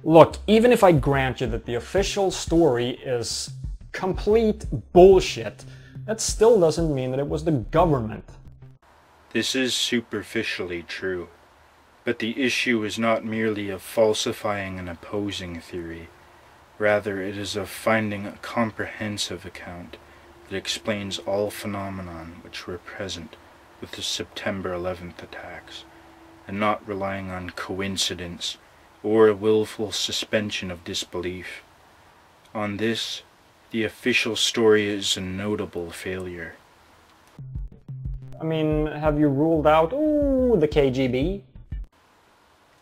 Look, even if I grant you that the official story is complete bullshit, that still doesn't mean that it was the government. This is superficially true, but the issue is not merely of falsifying an opposing theory. Rather, it is of finding a comprehensive account that explains all phenomena which were present with the September 11th attacks, and not relying on coincidence or a willful suspension of disbelief. On this, the official story is a notable failure. I mean, have you ruled out, ooh, the KGB?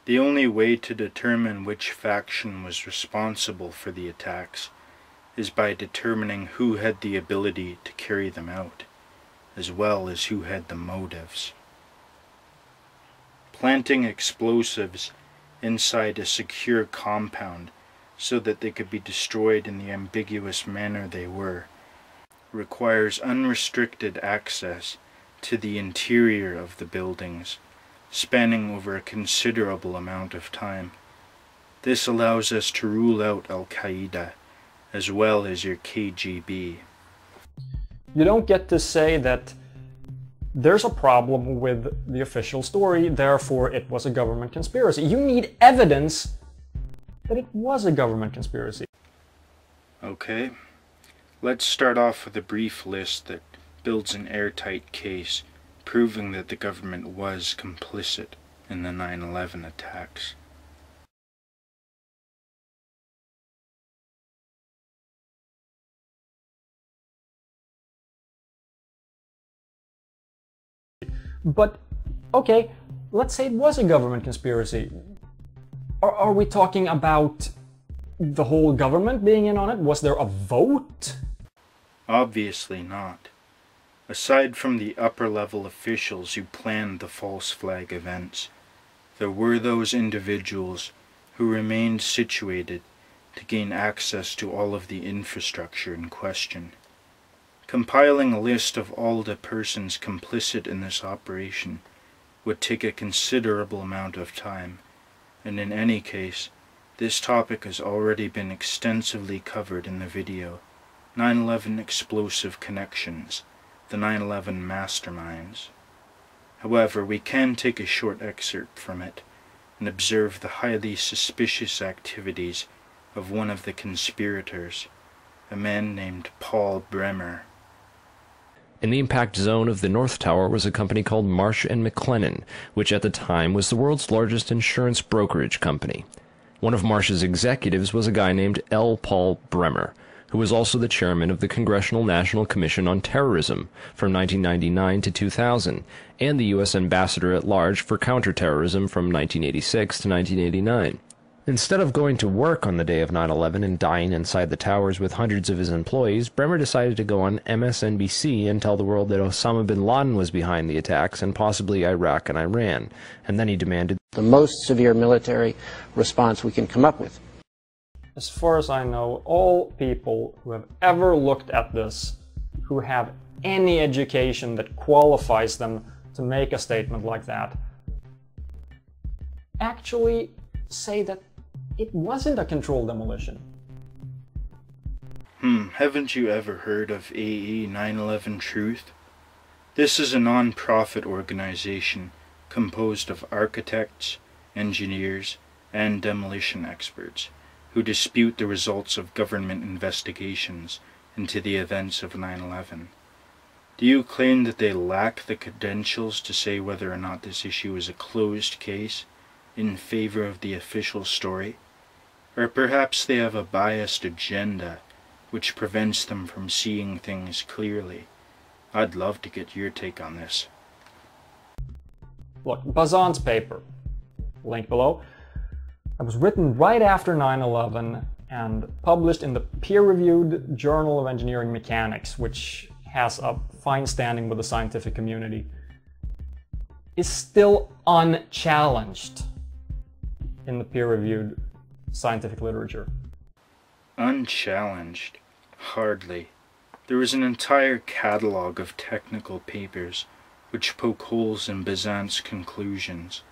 The only way to determine which faction was responsible for the attacks is by determining who had the ability to carry them out, as well as who had the motives. Planting explosives inside a secure compound so that they could be destroyed in the ambiguous manner they were requires unrestricted access to the interior of the buildings, spanning over a considerable amount of time. This allows us to rule out Al-Qaeda, as well as your KGB. You don't get to say that there's a problem with the official story, therefore it was a government conspiracy. You need evidence that it was a government conspiracy. Okay, let's start off with a brief list that builds an airtight case, proving that the government was complicit in the 9/11 attacks. But, okay, let's say it was a government conspiracy. Are we talking about the whole government being in on it? Was there a vote? Obviously not. Aside from the upper-level officials who planned the false flag events, there were those individuals who remained situated to gain access to all of the infrastructure in question. Compiling a list of all the persons complicit in this operation would take a considerable amount of time, and in any case, this topic has already been extensively covered in the video 9/11 Explosive Connections, the 9/11 Masterminds. However, we can take a short excerpt from it and observe the highly suspicious activities of one of the conspirators, a man named Paul Bremer. In the impact zone of the North Tower was a company called Marsh & McLennan, which at the time was the world's largest insurance brokerage company. One of Marsh's executives was a guy named L. Paul Bremer, who was also the chairman of the Congressional National Commission on Terrorism from 1999 to 2000, and the U.S. Ambassador at Large for Counterterrorism from 1986 to 1989. Instead of going to work on the day of 9/11 and dying inside the towers with hundreds of his employees, Bremer decided to go on MSNBC and tell the world that Osama bin Laden was behind the attacks and possibly Iraq and Iran, and then he demanded the most severe military response we can come up with. As far as I know, all people who have ever looked at this, who have any education that qualifies them to make a statement like that, actually say that it wasn't a controlled demolition. Haven't you ever heard of AE 9/11 Truth? This is a non-profit organization composed of architects, engineers, and demolition experts who dispute the results of government investigations into the events of 9/11. Do you claim that they lack the credentials to say whether or not this issue is a closed case in favor of the official story? Or perhaps they have a biased agenda which prevents them from seeing things clearly? I'd love to get your take on this. Look, Bazant's paper, link below, it was written right after 9/11 and published in the peer-reviewed Journal of Engineering Mechanics, which has a fine standing with the scientific community, is still unchallenged in the peer-reviewed scientific literature. Unchallenged? Hardly. There is an entire catalog of technical papers which poke holes in Bazant's conclusions.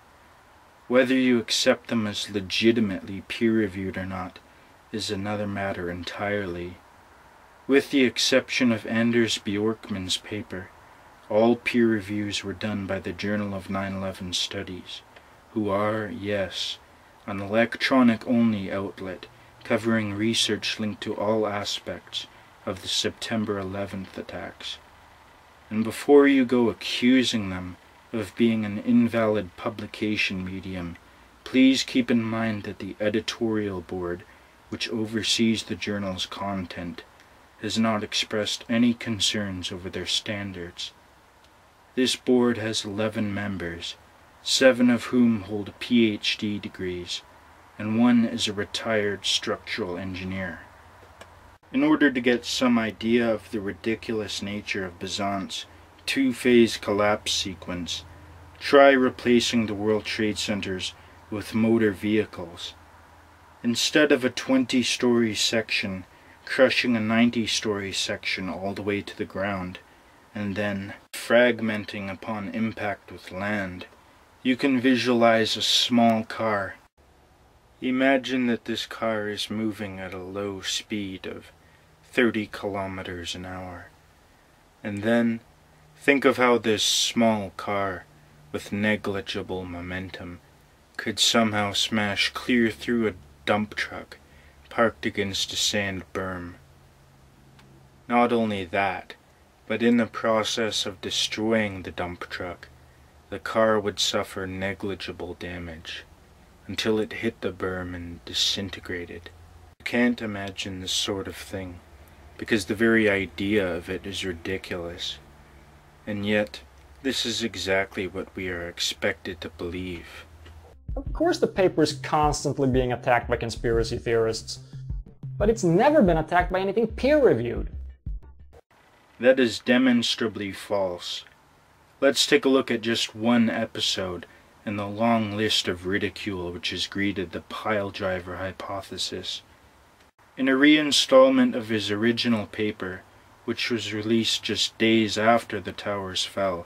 Whether you accept them as legitimately peer-reviewed or not is another matter entirely. With the exception of Anders Bjorkman's paper, all peer reviews were done by the Journal of 9/11 Studies, who are, yes, an electronic-only outlet covering research linked to all aspects of the September 11th attacks. And before you go accusing them of being an invalid publication medium, please keep in mind that the editorial board, which oversees the journal's content, has not expressed any concerns over their standards. This board has 11 members, 7 of whom hold PhD degrees, and 1 is a retired structural engineer. In order to get some idea of the ridiculous nature of Bazant's two-phase collapse sequence, try replacing the World Trade Centers with motor vehicles. Instead of a 20-story section crushing a 90-story section all the way to the ground, and then fragmenting upon impact with land, you can visualize a small car. Imagine that this car is moving at a low speed of 30 kilometers an hour. And then think of how this small car, with negligible momentum, could somehow smash clear through a dump truck parked against a sand berm. Not only that, but in the process of destroying the dump truck, the car would suffer negligible damage until it hit the berm and disintegrated. You can't imagine this sort of thing, because the very idea of it is ridiculous. And yet, this is exactly what we are expected to believe. Of course the paper is constantly being attacked by conspiracy theorists, but it's never been attacked by anything peer-reviewed. That is demonstrably false. Let's take a look at just one episode in the long list of ridicule which has greeted the piledriver hypothesis. In a reinstallment of his original paper, which was released just days after the towers fell,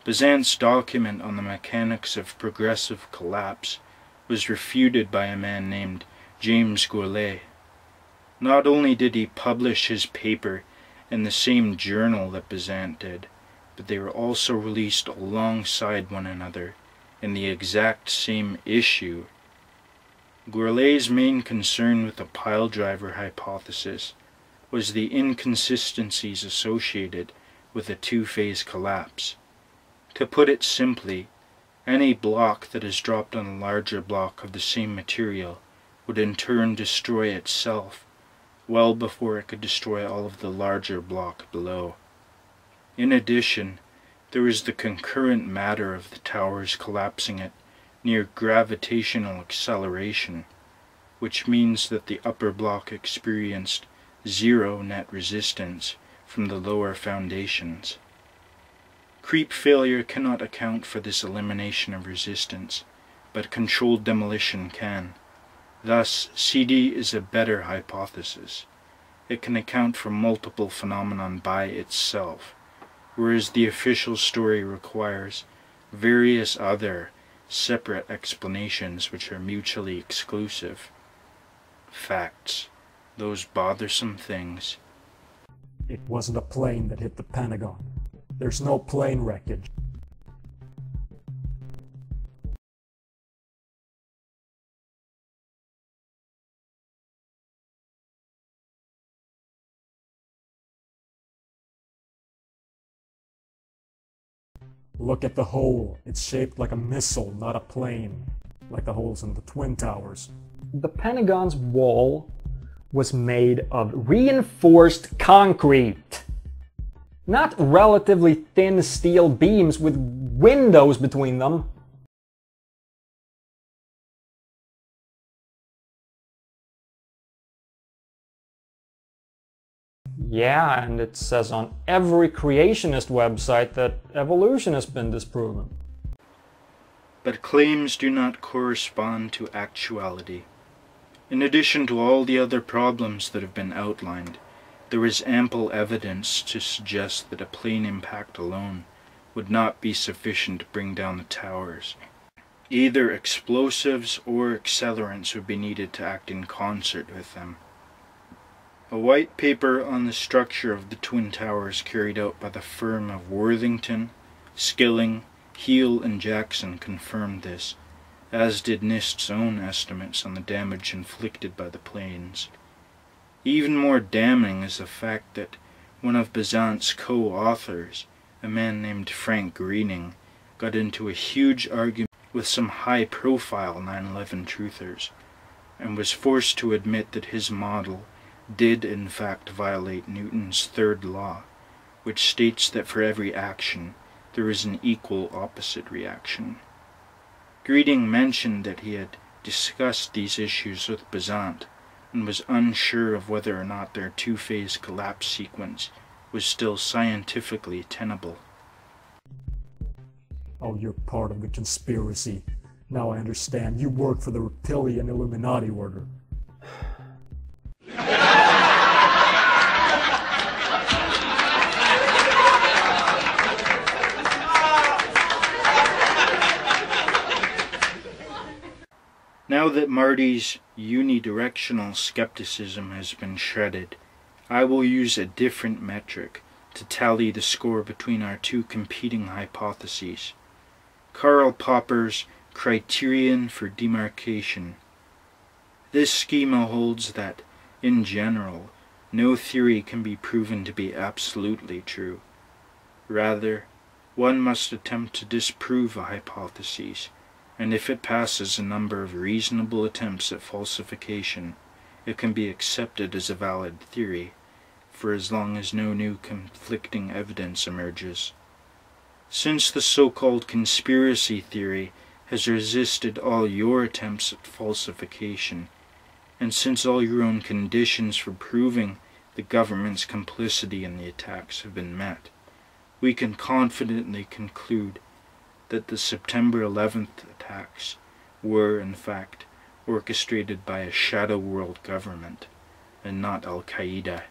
Bazant's document on the mechanics of progressive collapse was refuted by a man named James Gourlay. Not only did he publish his paper in the same journal that Bazant did, but they were also released alongside one another in the exact same issue. Gourlay's main concern with the piledriver hypothesis was the inconsistencies associated with a two-phase collapse. To put it simply, any block that is dropped on a larger block of the same material would in turn destroy itself, well before it could destroy all of the larger block below. In addition, there was the concurrent matter of the towers collapsing at near gravitational acceleration, which means that the upper block experienced zero net resistance from the lower foundations. Creep failure cannot account for this elimination of resistance, but controlled demolition can. Thus, CD is a better hypothesis. It can account for multiple phenomena by itself, whereas the official story requires various other separate explanations which are mutually exclusive. Facts, those bothersome things. It wasn't a plane that hit the Pentagon. There's no plane wreckage. Look at the hole. It's shaped like a missile, not a plane, like the holes in the Twin Towers. The Pentagon's wall was made of reinforced concrete, not relatively thin steel beams with windows between them. Yeah, and it says on every creationist website that evolution has been disproven. But claims do not correspond to actuality. In addition to all the other problems that have been outlined, there is ample evidence to suggest that a plane impact alone would not be sufficient to bring down the towers. Either explosives or accelerants would be needed to act in concert with them. A white paper on the structure of the Twin Towers carried out by the firm of Worthington, Skilling, Heel, and Jackson confirmed this, as did NIST's own estimates on the damage inflicted by the planes. Even more damning is the fact that one of Bazant's co-authors, a man named Frank Greening, got into a huge argument with some high-profile 9/11 truthers, and was forced to admit that his model did in fact violate Newton's third law, which states that for every action there is an equal opposite reaction. Greening mentioned that he had discussed these issues with Bazant, and was unsure of whether or not their two-phase collapse sequence was still scientifically tenable. Oh, you're part of the conspiracy. Now I understand. You work for the reptilian Illuminati order. Now that Marty's unidirectional skepticism has been shredded, I will use a different metric to tally the score between our two competing hypotheses. Karl Popper's criterion for demarcation. This schema holds that, in general, no theory can be proven to be absolutely true. Rather, one must attempt to disprove a hypothesis, and if it passes a number of reasonable attempts at falsification, it can be accepted as a valid theory, for as long as no new conflicting evidence emerges. Since the so-called conspiracy theory has resisted all your attempts at falsification, and since all your own conditions for proving the government's complicity in the attacks have been met, we can confidently conclude that the September 11th attacks were, in fact, orchestrated by a shadow world government, and not Al-Qaeda.